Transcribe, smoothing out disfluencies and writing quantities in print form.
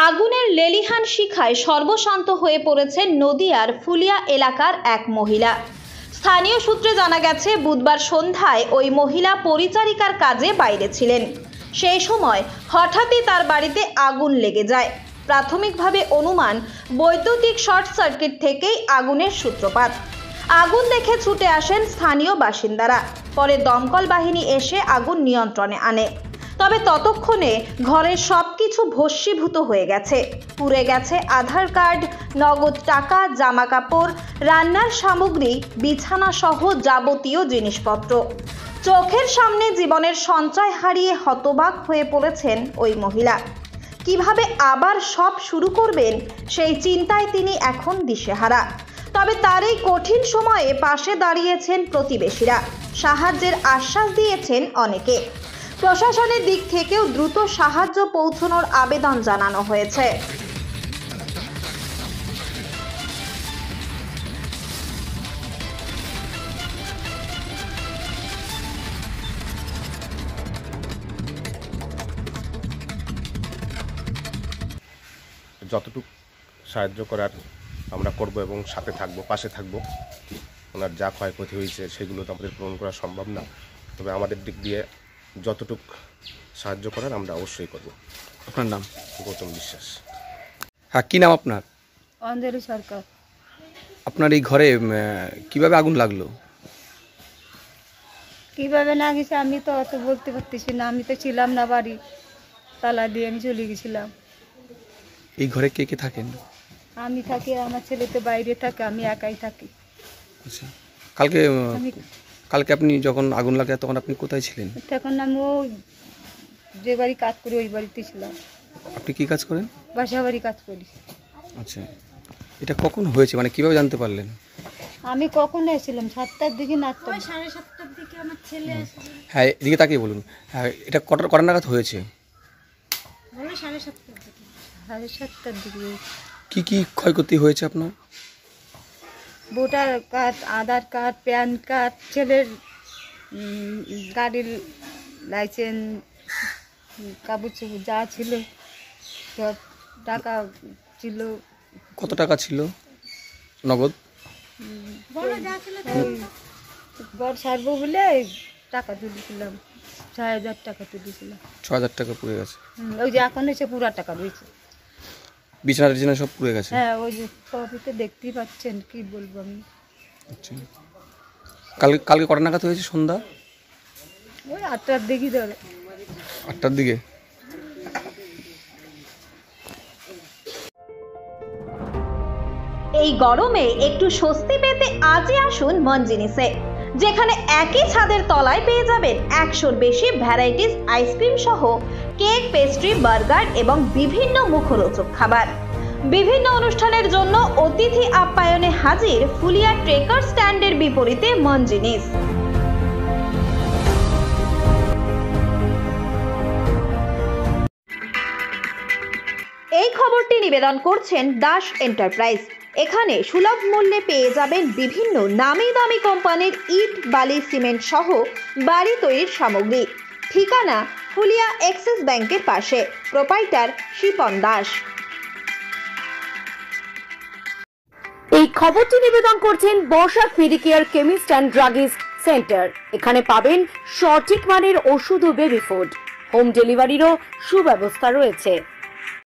আগুনের লেলিহান শিখায় সর্বশান্ত হয়ে পড়েছেন নদিয়ার ফুলিয়া এলাকার এক মহিলা। স্থানীয় সূত্রে জানা গেছে, বুধবার সন্ধ্যায় ওই মহিলা পরিচারিকার কাজে বাইরে ছিলেন। সেই সময় হঠাৎই তার বাড়িতে আগুন লেগে যায়। প্রাথমিকভাবে অনুমান বৈদ্যুতিক শর্ট সার্কিট থেকেই আগুনের সূত্রপাত। আগুন দেখে ছুটে আসেন স্থানীয় বাসিন্দারা। পরে দমকল বাহিনী এসে আগুন নিয়ন্ত্রণে আনে। তবে ততক্ষণে ঘরের সবকিছু ভস্মীভূত হয়ে গেছে। পুড়ে গেছে আধার কার্ড, নগদ টাকা, জামা কাপড়, রান্নার সামগ্রী, বিছানা সহ যাবতীয় জিনিসপত্র। চোখের সামনে জীবনের সঞ্চয় হারিয়ে হতবাক হয়ে পড়েছেন ওই মহিলা। কিভাবে আবার সব শুরু করবেন সেই চিন্তায় তিনি এখন দিশেহারা। তবে তার এই কঠিন সময়ে পাশে দাঁড়িয়েছেন প্রতিবেশীরা। সাহায্যের আশ্বাস দিয়েছেন অনেকে। প্রশাসনের দিক থেকেও দ্রুত সাহায্য পৌঁছানোর আবেদন জানানো হয়েছে। যতটুকু সাহায্য করার আমরা করব এবং সাথে থাকব, পাশে থাকব। ওনার যা ক্ষয়ক্ষতি হয়েছে সেগুলো তো আমাদের পূরণ করা সম্ভব না, তবে আমাদের দিক দিয়ে যতটুকু সাহায্য করার আমরা অবশ্যই করব। আপনার নাম? গৌতম বিশ্বাস। হ্যাঁ, কী নাম আপনার? অঞ্জলি সরকার। আপনার এই ঘরে কিভাবে আগুন লাগলো? কিভাবে না গেছে আমি তো অত বলতে পারতেছি না, আমি তো ছিলাম না বাড়ি, তালা দিয়ে আমি চলে গেছিলাম। এই ঘরে কে কে থাকেন? আমি থাকি, আমার ছেলে তো বাইরে থাকে, আমি একাই থাকি। আচ্ছা, কালকে আমি কালকে আপনি যখন আগুন লাগে তখন আপনি কোথায় ছিলেন? তখন আমি ওই যে বাড়ি কাজ করি ওই বাড়িতে ছিলাম। আপনি কি কাজ করেন? বাসা বাড়ি কাজ করি। আচ্ছা, এটা কখন হয়েছে, মানে কিভাবে জানতে পারলেন? আমি কখন এসেছিলাম? 7টার দিকে না 7:30টার দিকে আমার ছেলে আসে। হ্যাঁ, এদিকে তাকিয়ে বলুন। হ্যাঁ, এটা কটার নাগাদ হয়েছে? 7:30টার দিকে। 7:30টার দিকে। কি কি ক্ষয়ক্ষতি হয়েছে আপনার? ভোটার কার্ড, আধার কার্ড, প্যান কার্ড, ছেলের গাড়ির লাইসেন্স, কাগজ যা ছিল সব, টাকা ছিল। কত টাকা ছিল নগদ? ঘর সারবো বলে টাকা তুলেছিলাম, 6,000 টাকা তুলেছিলাম। 6,000 টাকা পুড়ে গেছে। ওই যে এখন এসে পুরা টাকা রয়েছে। বিছানা টিছানা সব পুড়ে গেছে? হ্যাঁ, ওই যে ছবিতে দেখতেই পাচ্ছেন, কি বলবো আমি। আচ্ছা, কালকে কটা নাগাদ হয়েছে? সন্ধ্যা ওই 8টার দিকে ধরে। 8টার দিকে। এই গরমে একটু স্বস্তি পেতে আজই আসুন মনজিনিসে, যেখানে একই ছাদের তলায় পেয়ে যাবেন 100-র বেশি ভ্যারাইটিস আইসক্রিম সহ কেক, পেস্ট্রি, বার্গার এবং বিভিন্ন মুখরোচক খাবার। বিভিন্ন অনুষ্ঠানের জন্য অতিথি আপ্যায়নে হাজির ফুলিয়া ট্রেকার স্ট্যান্ডের বিপরীতে মনজিনিস। এই খবরটি নিবেদন করছেন দাস এন্টারপ্রাইজ। এখানে সুলভ মূল্যে পেয়ে যাবেন বিভিন্ন নামি দামি কোম্পানির ইট, বালি, সিমেন্ট সহ বাড়ি তৈরির সামগ্রী। ঠিকানা ফুলিয়া এক্সিস ব্যাংকের পাশে। প্রোপাইটার শিপন দাস। এই খবরটি নিবেদন করছেন Barsha Medicare chemist and druggist centre. এখানে পাবেন সঠিক মানের ওষুধ ও বেবি ফুড। হোম ডেলিভারিরও সুব্যবস্থা রয়েছে।